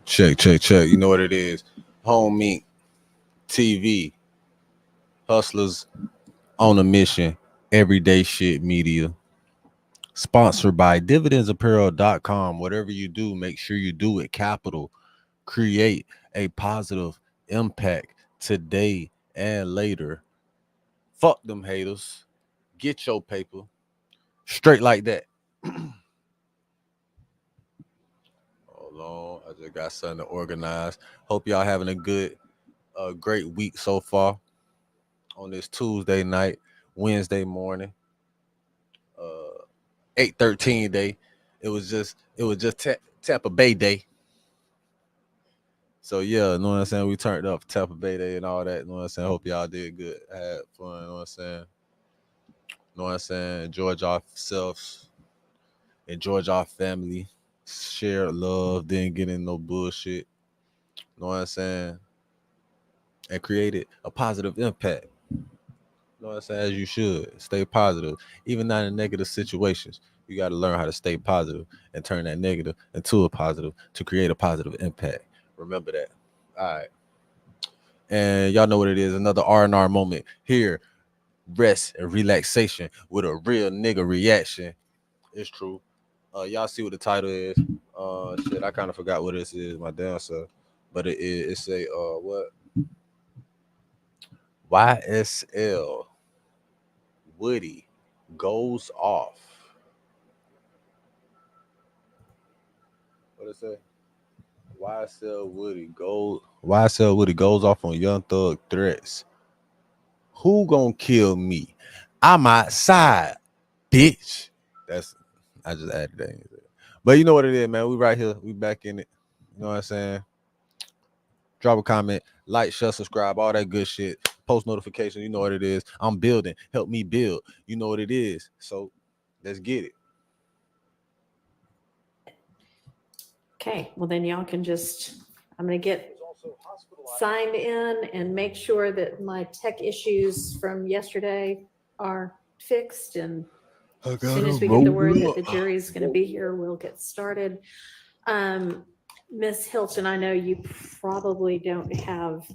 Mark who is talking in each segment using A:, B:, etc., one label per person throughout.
A: Check, check, check. You know what it is. Home Meat TV. Hustlers on a mission. Everyday shit media. Sponsored by dividendsapparel.com. Whatever you do, make sure you do it capital. Create a positive impact today and later. Fuck them haters. Get your paper. Straight like that. Hold on. I just got something to organize. Hope y'all having a great week so far on this Tuesday night, Wednesday morning, 8/13 day. It was just Tampa Bay Day. So yeah, you know what I'm saying? We turned up Tampa Bay Day and all that. You know what I'm saying? Hope y'all did good. Had fun, you know what I'm saying? You know what I'm saying? Enjoyed yourselves. Enjoyed your family. Share love. Didn't get in no bullshit. You know what I'm saying? And created a positive impact. You know what I'm saying? As you should. Stay positive. Even not in negative situations. You got to learn how to stay positive and turn that negative into a positive to create a positive impact. Remember that. All right. And y'all know what it is. Another R&R moment here. Rest and relaxation with a real nigga reaction. It's true. Y'all see what the title is. Shit, I kind of forgot what this is, my damn self. But it's a what? YSL Woody goes off. What it say? YSL Woody goes off on Young Thug threats. Who gonna kill me? I'm outside, bitch. That's I just added that in there. But you know what it is, man. We right here. We back in it. You know what I'm saying? Drop a comment, like, share, subscribe, all that good shit. Post notification. You know what it is. I'm building. Help me build. You know what it is. So let's get it.
B: Okay, well then y'all can I'm gonna get signed in and make sure that my tech issues from yesterday are fixed. And as soon as we get the word that the jury's gonna be here, we'll get started. Miss Hilton, I know you probably don't have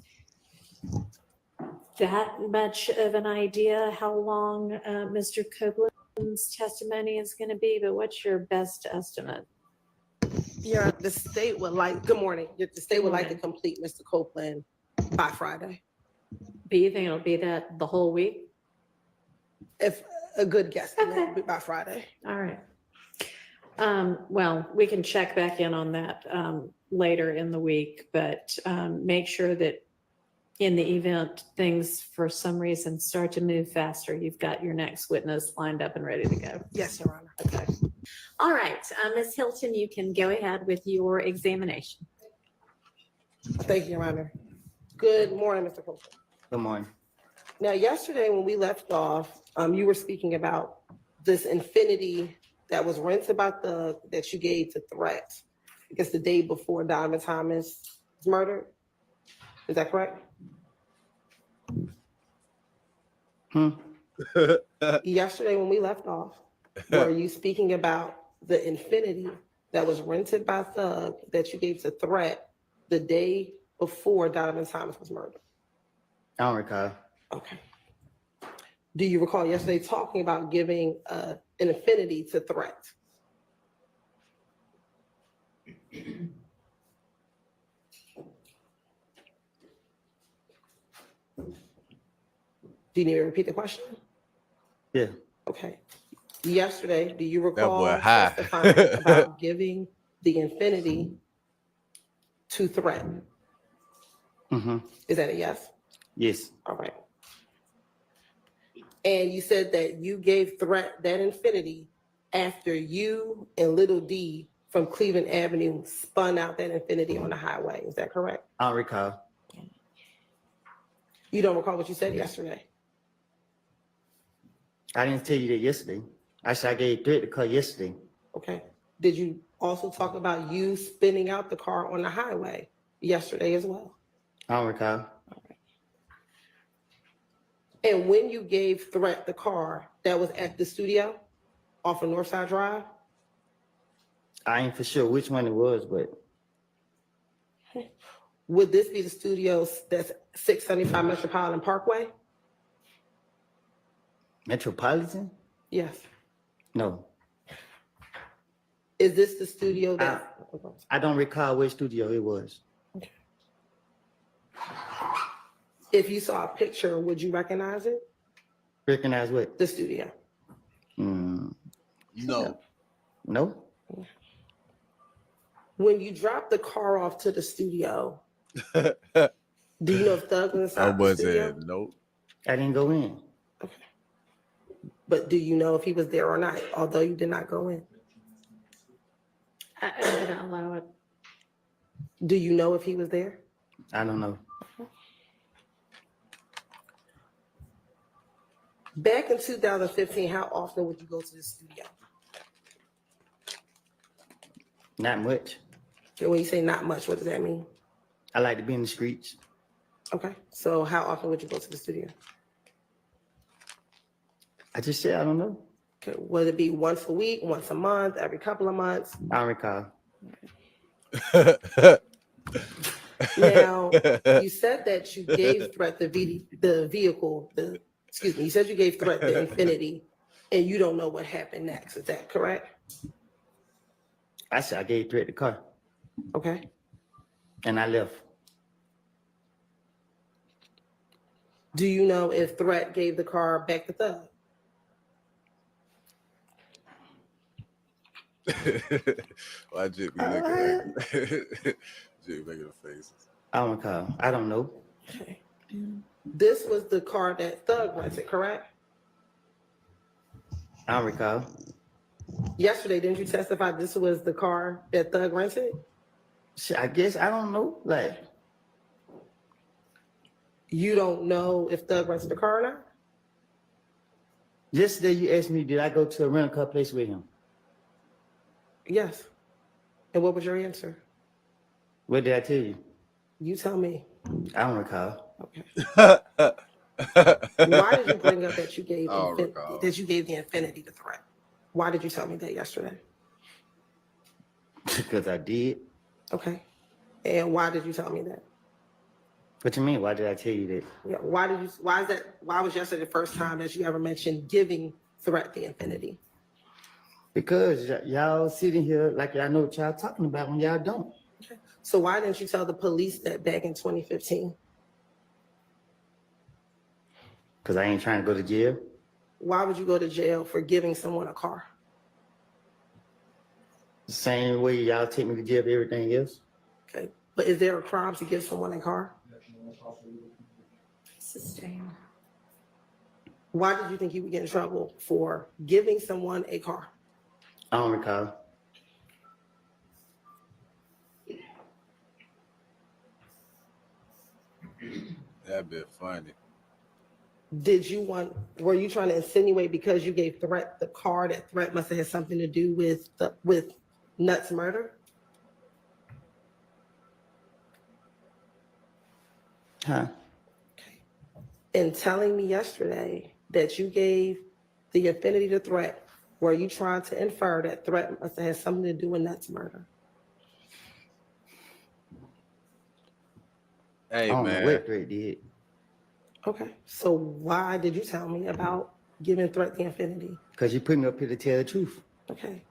B: that much of an idea how long Mr. Copeland's testimony is gonna be, but what's your best estimate?
C: Yeah, the state would like, good morning. The state would like to complete Mr. Copeland by Friday.
B: Do you think it'll be that the whole week?
C: If a good guess,
B: Okay.
C: by Friday.
B: All right. Well, we can check back in on that later in the week, but make sure that in the event things for some reason start to move faster, you've got your next witness lined up and ready to go.
C: Yes, Your Honor.
B: Okay. All right, Ms. Hilton, you can go ahead with your examination.
C: Thank you, Your Honor. Good morning, Mr. Copeland.
D: Good morning.
C: Now, yesterday when we left off, you were speaking about this infinity that was rented about that you gave to Threat, I guess the day before Diamond Thomas was murdered. Is that correct? Yesterday when we left off, were you speaking about the infinity that was rented by Thug that you gave to Threat the day before Diamond Thomas was murdered?
D: I don't recall.
C: Okay. Do you recall yesterday talking about giving an infinity to Threat? Do you need me to repeat the question?
D: Yeah.
C: Okay. Yesterday, do you recall
A: boy high.
C: testifying about giving the infinity to Threat?
D: Mm-hmm.
C: Is that a yes?
D: Yes.
C: All right. And you said that you gave Threat that infinity after you and Little D from Cleveland Avenue spun out that infinity on the highway. Is that correct?
D: I don't recall.
C: You don't recall what you said yesterday?
D: I didn't tell you that yesterday. Actually, I gave Threat the car yesterday.
C: Okay. Did you also talk about you spinning out the car on the highway yesterday as well?
D: I don't recall.
C: All right. And when you gave Threat the car, that was at the studio off of Northside Drive?
D: I ain't for sure which one it was, but
C: Would this be the studio that's 675 Metropolitan Parkway?
D: Metropolitan?
C: Yes.
D: No.
C: Is this the studio that?
D: I don't recall which studio it was.
C: If you saw a picture, would you recognize it?
D: Recognize what?
C: The studio.
A: No.
D: No.
C: When you drop the car off to the studio, do you know if Thug was
A: I
C: inside the
A: was
C: studio?
A: in. Nope.
D: I didn't go in.
C: But do you know if he was there or not, although you did not go in?
B: I'm gonna allow it.
C: Do you know if he was there?
D: I don't know.
C: Back in 2015, how often would you go to the studio?
D: Not much.
C: And when you say not much, what does that mean?
D: I like to be in the streets.
C: Okay, so how often would you go to the studio?
D: I just said I don't know.
C: Okay, would it be once a week, once a month, every couple of months?
D: I don't recall.
C: Now, you said that you gave Threat the vehicle, you said you gave Threat the Infinity, and you don't know what happened next. Is that correct?
D: I said I gave Threat the car
C: Okay.
D: and I left.
C: Do you know if Threat gave the car back to Thug?
A: Why Jit be looking at Jit making the faces?
D: I don't recall. I don't know.
C: Okay. This was the car that Thug rented, correct?
D: I don't recall.
C: Yesterday, didn't you testify this was the car that Thug rented?
D: Shit, I guess I don't know. Like,
C: You don't know if Thug rented the car or not?
D: yesterday you asked me, did I go to a rental car place with him?
C: Yes. And what was your answer?
D: What did I tell you?
C: You tell me.
D: I don't recall.
C: Okay. Why did you bring up that you gave
A: I'll recall.
C: the Infinity to Threat? Why did you tell me that yesterday?
D: Because I did.
C: Okay. And why did you tell me that?
D: What you mean? Why did I tell you that?
C: Yeah. Why was yesterday the first time that you ever mentioned giving Threat the Infinity?
D: Because y'all sitting here like y'all know what y'all talking about when y'all don't.
C: Okay. So why didn't you tell the police that back in 2015?
D: Because I ain't trying to go to jail.
C: Why would you go to jail for giving someone a car?
D: The same way y'all take me to jail for everything else.
C: Okay. But is there a crime to give someone a car?
B: Sustain.
C: Why did you think you would get in trouble for giving someone a car?
D: I don't recall.
A: That bit funny.
C: Were you trying to insinuate because you gave Threat the car that Threat must have had something to do with Nuts' murder?
D: Huh?
C: In telling me yesterday that you gave the Infinity to Threat, were you trying to infer that Threat must have had something to do with Nuts' murder?
A: Hey,
D: I don't know
A: man.
D: what Threat did.
C: Okay, so why did you tell me about giving Threat the Infinity?
D: Because you put me up here to tell the truth.
C: Okay.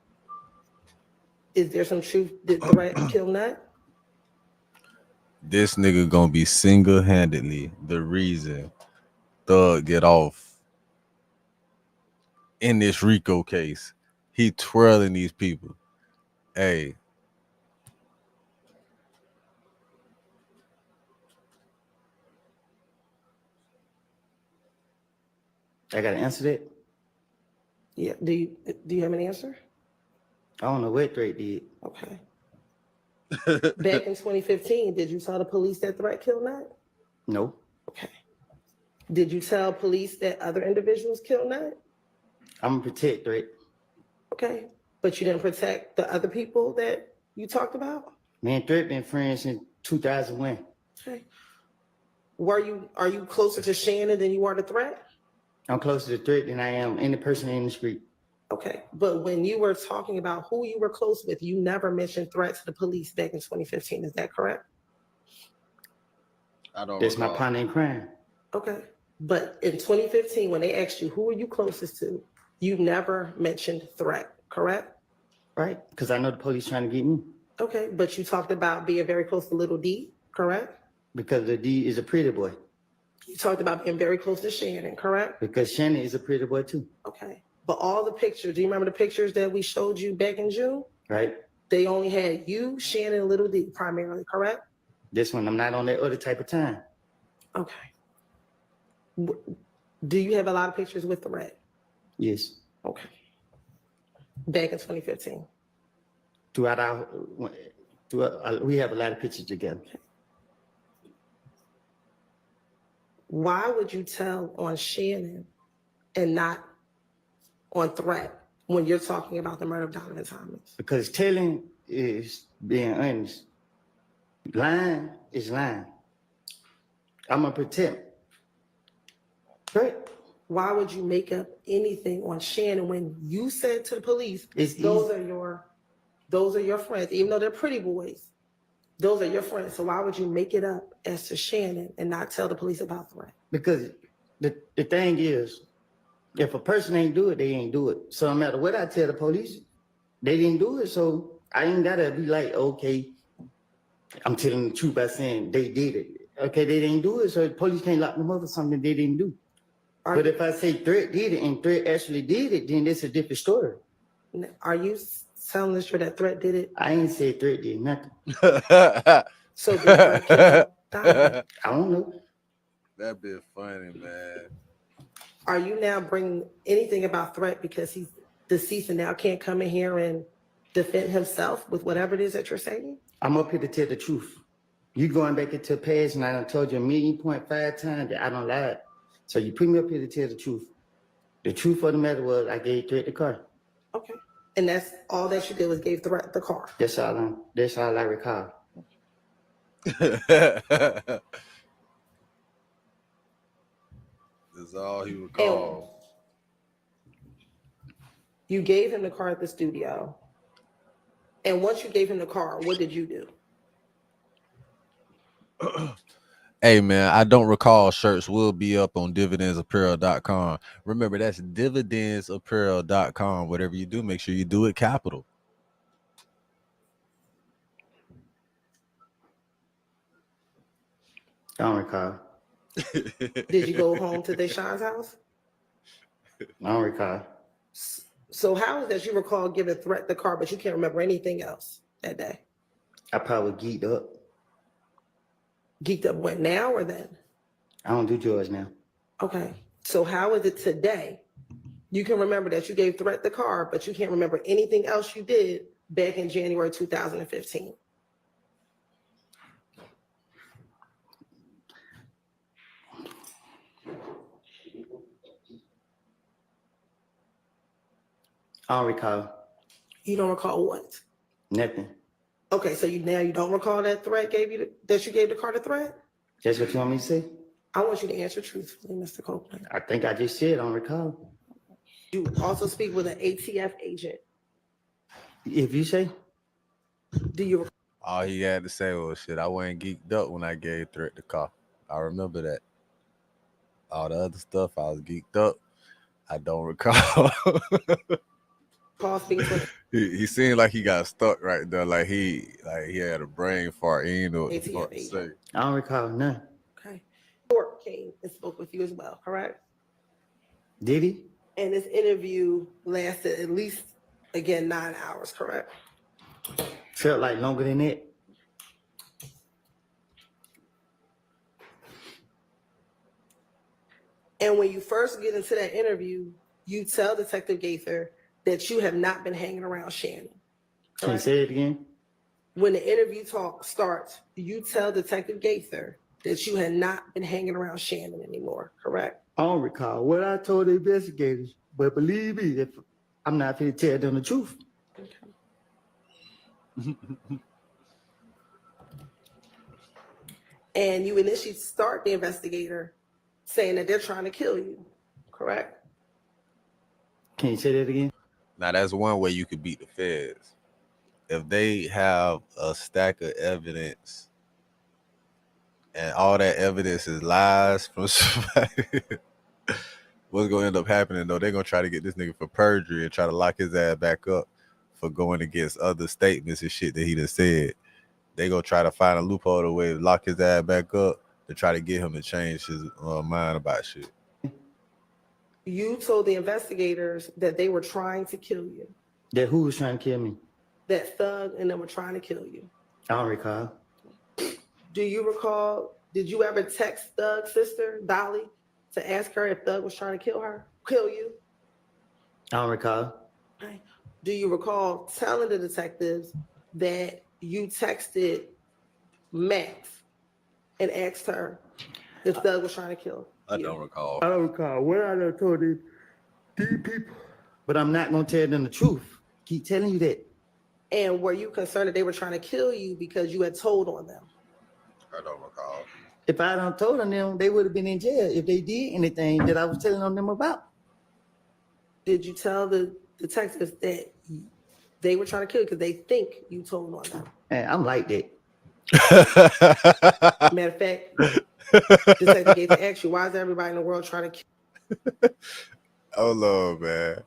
C: Is there some truth? Did Threat kill Nut?
A: This nigga gonna be single-handedly the reason Thug get off in this Rico case. He twirling these people. Hey,
D: I got to answer that.
C: Yeah. Do you have an answer?
D: I don't know what Threat did.
C: Okay. Back in 2015, did you tell the police that Threat killed Nut?
D: No.
C: Okay. Did you tell police that other individuals killed Nut?
D: I'm gonna protect Threat.
C: Okay. But you didn't protect the other people that you talked about?
D: Me and Threat been friends since 2001.
C: Okay. Are you closer to Shannon than you are to Threat?
D: I'm closer to Threat than I am any person in the street.
C: Okay. But when you were talking about who you were close with, you never mentioned Threat to the police back in 2015. Is that correct?
A: I don't
D: That's my
A: recall.
D: partner in crime.
C: Okay. But in 2015, when they asked you, who were you closest to? You never mentioned threat, correct?
D: Right? Because I know the police trying to get me.
C: Okay. But you talked about being very close to Little D, correct?
D: Because the D is a pretty boy.
C: You talked about being very close to Shannon, correct?
D: Because Shannon is a pretty boy too.
C: Okay. But all the pictures, do you remember the pictures that we showed you back in June?
D: Right?
C: They only had you, Shannon, and Little D primarily, correct?
D: This one, I'm not on that other type of time.
C: Okay. Do you have a lot of pictures with threat?
D: Yes.
C: Okay. Back in 2015.
D: We have a lot of pictures together.
C: Why would you tell on Shannon and not on threat when you're talking about the murder of Donovan Thomas?
D: Because telling is being honest. Lying is lying. I'm gonna protect. Right?
C: Why would you make up anything on Shannon when you said to the police,
D: It's
C: those
D: easy.
C: are your friends, even though they're pretty boys, those are your friends. So why would you make it up as to Shannon and not tell the police about threat?
D: Because the thing is, if a person ain't do it, they ain't do it. So no matter what I tell the police, they didn't do it. So I ain't gotta be like, okay, I'm telling the truth by saying they did it. Okay, they didn't do it, so the police can't lock them up for something they didn't do. But if I say threat did it and threat actually did it, then it's a different story.
C: Are you telling us that threat did it?
D: I ain't say threat did nothing.
C: So did threat kill Donovan?
D: I don't know.
A: That'd be funny, man.
C: Are you now bringing anything about threat because he's deceased and now can't come in here and defend himself with whatever it is that you're saying?
D: I'm up here to tell the truth. You going back into the past and I done told you 1.5 times that I don't lie. So you put me up here to tell the truth. The truth of the matter was I gave threat the car.
C: Okay. And that's all that you did was gave threat the car.
D: That's all I recall.
A: That's all he recalled.
C: You gave him the car at the studio. And once you gave him the car, what did you do?
A: Hey man, I don't recall shirts will be up on dividendsapparel.com. Remember, that's dividendsapparel.com. Whatever you do, make sure you do it capital.
D: I don't recall.
C: Did you go home to Deshaun's house?
D: I don't recall.
C: So how is that you recall giving threat the car, but you can't remember anything else that day?
D: I probably geeked up.
C: Geeked up when, now or then?
D: I don't do drugs now.
C: Okay. So how is it today? You can remember that you gave threat the car, but you can't remember anything else you did back in January 2015.
D: I don't recall
C: You don't recall what?
D: nothing.
C: Okay, so you don't recall that threat that you gave the car the threat?
D: That's what you want me to say?
C: I want you to answer truthfully, Mr. Copeland.
D: I think I just said I don't recall.
C: You also speak with an ATF agent.
D: If you say,
C: Do you
A: All he had to say was, shit, I wasn't geeked up when I gave threat the car. I remember that. All the other stuff, I was geeked up. I don't recall.
C: recall speaking to an
A: He seemed like he got stuck right there, like he had a brain fart. He didn't know what the
C: ATF
A: fuck to say.
C: agent?
D: I don't recall none.
C: Okay. Court came and spoke with you as well, correct?
D: Did he?
C: And this interview lasted at least, again, 9 hours, correct?
D: Felt like longer than that.
C: And when you first get into that interview, you tell Detective Gaither that you have not been hanging around Shannon.
D: Can you
C: correct?
D: say it again?
C: When the interview talk starts, you tell Detective Gaither that you had not been hanging around Shannon anymore, correct?
D: I don't recall what I told the investigators, but believe me, if I'm not going to tell them the truth.
C: And you initially start the investigator saying that they're trying to kill you, correct?
D: Can you say that again?
A: Now that's one way you could beat the feds. If they have a stack of evidence and all that evidence is lies from somebody, what's gonna end up happening though? They're gonna try to get this nigga for perjury and try to lock his ass back up for going against other statements and shit that he done said. They gonna try to find a loophole to way to lock his ass back up to try to get him to change his mind about shit.
C: You told the investigators that they were trying to kill you.
D: That who was trying to kill me?
C: That Thug and them were trying to kill you.
D: I don't recall.
C: Do you recall, did you ever text Thug's sister, Dolly, to ask her if Thug was trying to kill you?
D: I don't recall.
C: Okay. Do you recall telling the detectives that you texted Max and asked her if Thug was trying to kill you?
A: I don't recall.
D: I don't recall. What I done told these people. But I'm not gonna tell them the truth. Keep telling you that.
C: And were you concerned that they were trying to kill you because you had told on them?
A: I don't recall.
D: If I don't told them, they would have been in jail if they did anything that I was telling on them about.
C: Did you tell the detectives that they were trying to kill you because they think you told on them?
D: And I'm like that.
C: Matter of fact, Detective Gates asked you, why is everybody in the world trying to kill?
A: Hold on, man.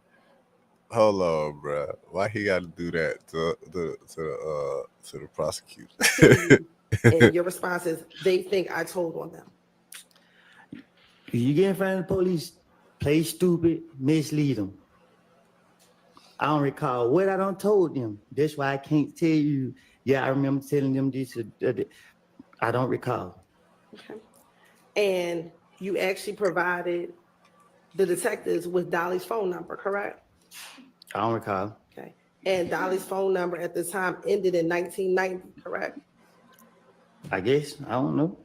A: Hold on, bro. Why he got to do that to the prosecutor?
C: And your response is, they think I told on them.
D: If you get in front of the police, play stupid, mislead them. I don't recall what I done told them. That's why I can't tell you. Yeah, I remember telling them this. I don't recall.
C: Okay. And you actually provided the detectives with Dolly's phone number, correct?
D: I don't recall.
C: Okay. And Dolly's phone number at the time ended in 1990, correct?
D: I guess. I don't know.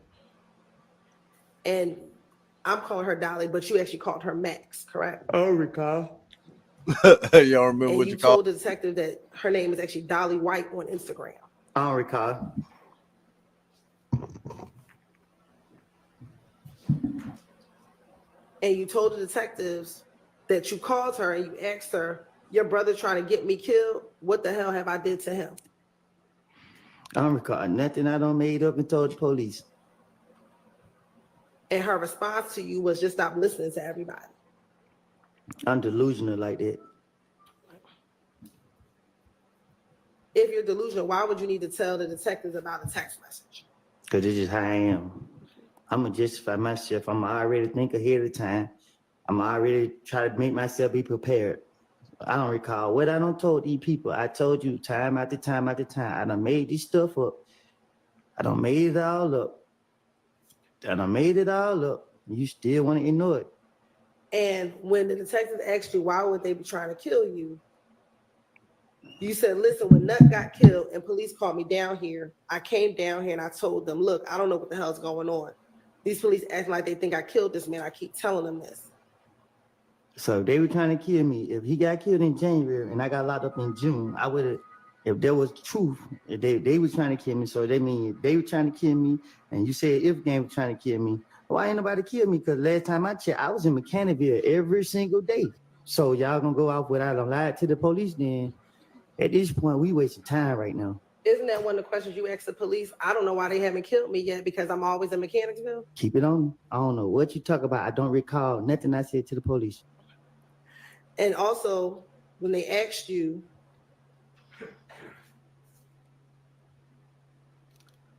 C: And I'm calling her Dolly, but you actually called her Max, correct?
D: I don't recall.
A: Y'all remember
C: And
A: what
C: you
A: you called?
C: told the detective that her name is actually Dolly White on Instagram.
D: I don't recall.
C: And you told the detectives that you called her and you asked her, your brother trying to get me killed, what the hell have I did to him?
D: I don't recall nothing I done made up and told the police.
C: And her response to you was just stop listening to everybody.
D: I'm delusional like that.
C: If you're delusional, why would you need to tell the detectives about a text message?
D: Because it's just how I am. I'm going to justify myself. I'm already think ahead of time. I'm already try to make myself be prepared. I don't recall what I done told these people. I told you time after time after time. I done made this stuff up. I done made it all up. You still want to ignore it.
C: And when the detectives asked you, why would they be trying to kill you? You said, listen, when Nut got killed and police called me down here, I came down here and I told them, look, I don't know what the hell's going on. These police acting like they think I killed this man. I keep telling them this.
D: So they were trying to kill me. If he got killed in January and I got locked up in June, I would have, if there was truth, if they were trying to kill me. So they mean they were trying to kill me. And you said if game was trying to kill me, why ain't nobody kill me? Because last time I checked, I was in Mechanicsville every single day. So y'all gonna go off without lied to the police then? At this point, we wasting time right now.
C: Isn't that one of the questions you asked the police? I don't know why they haven't killed me yet because I'm always in Mechanicsville.
D: Keep it on. I don't know what you talk about. I don't recall nothing I said to the police.
C: And also, when they asked you,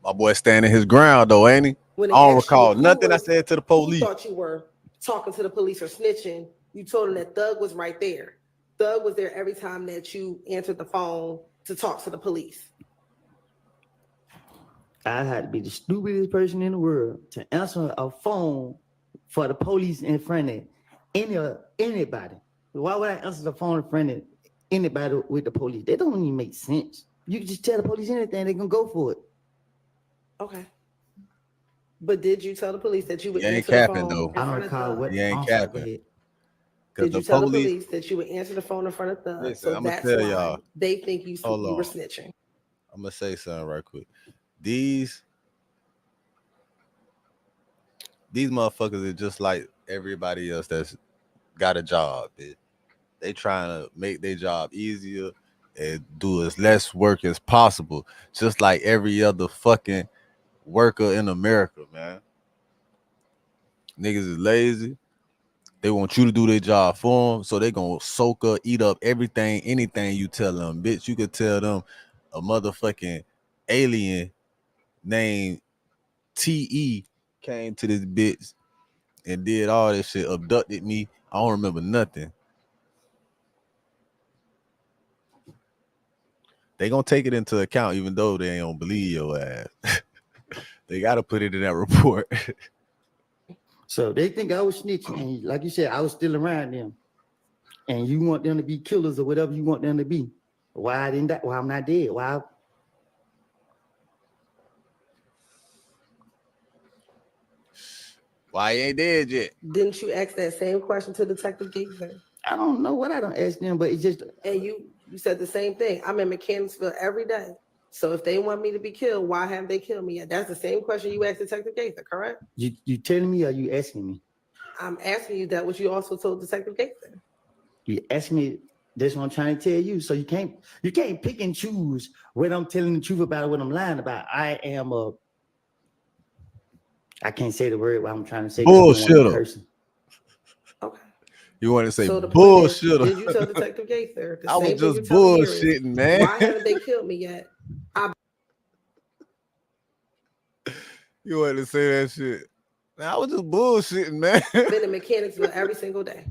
A: My boy standing his ground though, ain't he?
C: when
A: I
C: they
A: don't
C: asked you
A: recall
C: who
A: nothing I
C: was-
A: said to the
C: who
A: police.
C: thought you were talking to the police or snitching, you told them that Thug was right there. Thug was there every time that you answered the phone to talk to the police.
D: I had to be the stupidest person in the world to answer a phone for the police in front of anybody. Why would I answer the phone in front of anybody with the police? They don't even make sense. You can just tell the police anything, they're gonna go for it.
C: Okay. But did you tell the police that you would
A: You ain't
C: answer the
A: capping,
C: phone
A: though.
C: in
D: I don't
C: front of
D: recall
C: Thug?
D: what.
A: You ain't
D: I'm sorry,
A: capping.
D: go ahead.
A: Because
C: Did you
A: the
C: tell the
A: police,
C: police that you would answer the phone in front of Thug?
A: Listen,
C: So
A: I'ma
C: that's
A: tell
C: why
A: y'all.
C: they think you
A: Hold
C: were
A: on.
C: snitching.
A: I'm gonna say something right quick. These motherfuckers are just like everybody else that's got a job, bitch. They trying to make their job easier and do as less work as possible, just like every other fucking worker in America, man. Niggas is lazy. They want you to do their job for them, so they gonna soak up, eat up everything, anything you tell them. Bitch, you could tell them a motherfucking alien named T.E. came to this bitch and did all this shit, abducted me. I don't remember nothing. They gonna take it into account, even though they ain't gonna believe your ass. They gotta put it in that report.
D: So they think I was snitching, and like you said, I was still around them. And you want them to be killers or whatever you want them to be. Why I didn't die? Why I'm not dead? Why?
A: Why he ain't dead yet?
C: Didn't you ask that same question to Detective Gaither?
D: I don't know what I don't ask them, but it's just
C: And you said the same thing. I'm in Mechanicsville every day. So if they want me to be killed, why haven't they killed me yet? That's the same question you asked Detective Gaither, correct?
D: you telling me or you asking me?
C: I'm asking you that, what you also told Detective Gaither.
D: You ask me. That's what I'm trying to tell you. So you can't pick and choose what I'm telling the truth about or what I'm lying about. I can't say the word what I'm trying to say.
A: Bullshitter.
C: Okay.
A: You want to say
C: So the point is,
A: bullshitter?
C: did you tell Detective Gaither the
A: I was
C: same thing
A: just
C: you're telling me here is,
A: bullshitting, man.
C: why haven't they killed me yet?
A: You want to say that shit? Man, I was just bullshitting, man.
C: I've been in Mechanicsville every single day.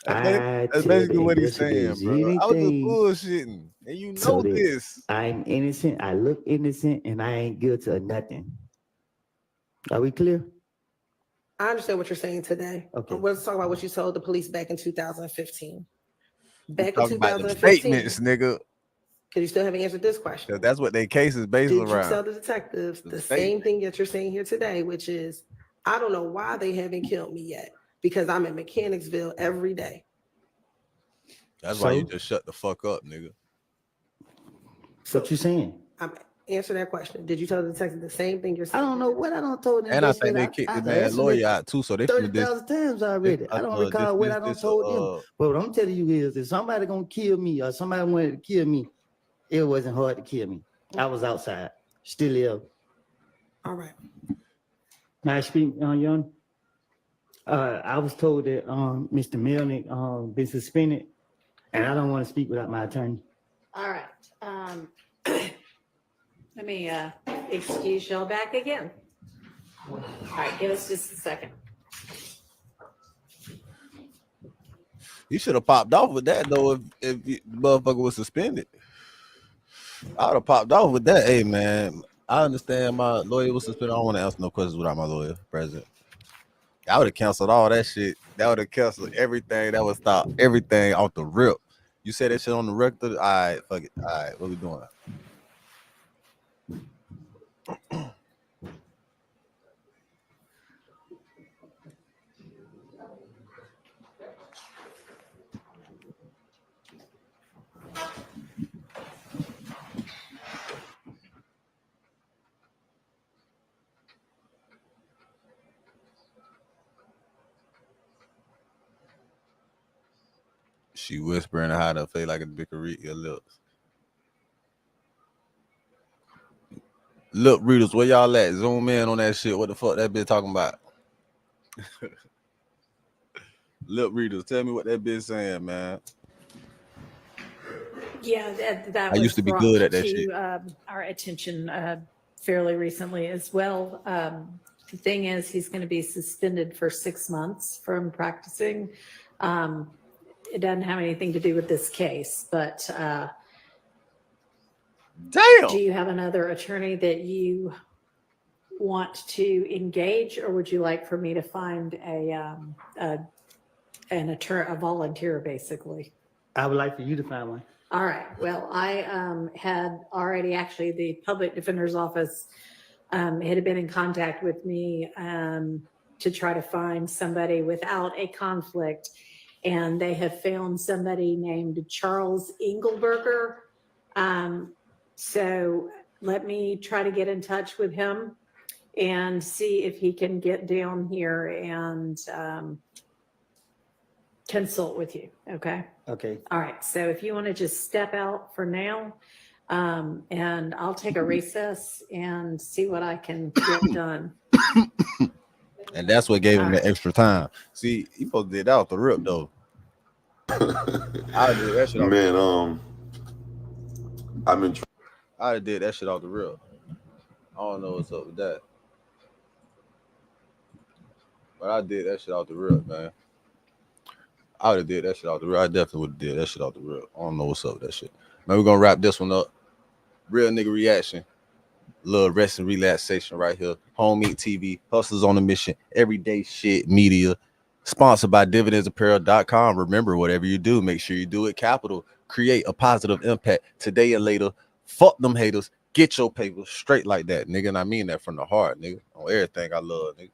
A: That's basically what he's saying, bro. I was just bullshitting, and you know this.
D: I'm innocent. I look innocent, and I ain't guilty of nothing. Are we clear?
C: I understand what you're saying today.
D: Okay.
C: Let's talk about what you told the police back in 2015. Back in
A: Talking about them
C: 2015,
A: statements, nigga.
C: because you still haven't answered this question.
A: That's what their case is based
C: Did
A: around.
C: you tell the detectives the same thing that you're saying here today, which is, I don't know why they haven't killed me yet, because I'm in Mechanicsville every day.
A: That's why you just shut the fuck up, nigga.
D: So what you saying?
C: Answer that question. Did you tell the detective the same thing you're saying?
D: I don't know what I don't told them.
A: And I think they kicked the man lawyer out too, so they
D: 30,000 times already. I don't recall what I don't told them. But what I'm telling you is, if somebody gonna kill me or somebody wanted to kill me, it wasn't hard to kill me. I was outside, still ill.
C: All right.
D: Can I speak, Young? I was told that Mr. Melnick been suspended, and I don't want to speak without my attorney.
B: All right. Let me excuse y'all back again. All right, give us just a second.
A: You should have popped off with that though if the motherfucker was suspended. I would have popped off with that. Hey man, I understand my lawyer was suspended. I don't want to answer no questions without my lawyer present. I would have canceled all that shit. That would have canceled everything. That would stop everything off the rip. You said that shit on the record. All right, fuck it. All right, what we doing? She whispering how to feel like a big read your lips. Look, readers, where y'all at? Zoom in on that shit. What the fuck that bitch talking about? Look, readers, tell me what that bitch saying, man.
B: Yeah, that
A: I
B: was
A: used to be
B: brought
A: good at that
B: to
A: shit.
B: Our attention fairly recently as well. The thing is, he's going to be suspended for 6 months from practicing. It doesn't have anything to do with this case, but
A: damn.
B: Do you have another attorney that you want to engage, or would you like for me to find an attorney, a volunteer, basically?
D: I would like for you to find one.
B: All right. Well, I had already, actually, the public defender's office had been in contact with me to try to find somebody without a conflict, and they have found somebody named Charles Engelberger. So let me try to get in touch with him and see if he can get down here and consult with you. Okay.
D: Okay.
B: All right. So if you want to just step out for now, And I'll take a recess and see what I can get done.
A: And that's what gave him
B: All
A: the
B: right.
A: extra time. See, he supposed to did that off the rip though. I did that shit off.
E: Man, I've been.
A: I did that shit off the rip. I don't know what's up with that, but I did that shit off the rip, man. I would have did that shit off the rip. I definitely would have did that shit off the rip. I don't know what's up with that shit. Man, we're gonna wrap this one up. Real nigga reaction. Little rest and relaxation right here. Home Eat TV, Hustlers on a Mission, Everyday Shit Media, sponsored by dividendsapparel.com. Remember, whatever you do, make sure you do it capital. Create a positive impact today and later. Fuck them haters. Get your paper straight like that, nigga. And I mean that from the heart, nigga. On everything I love, nigga.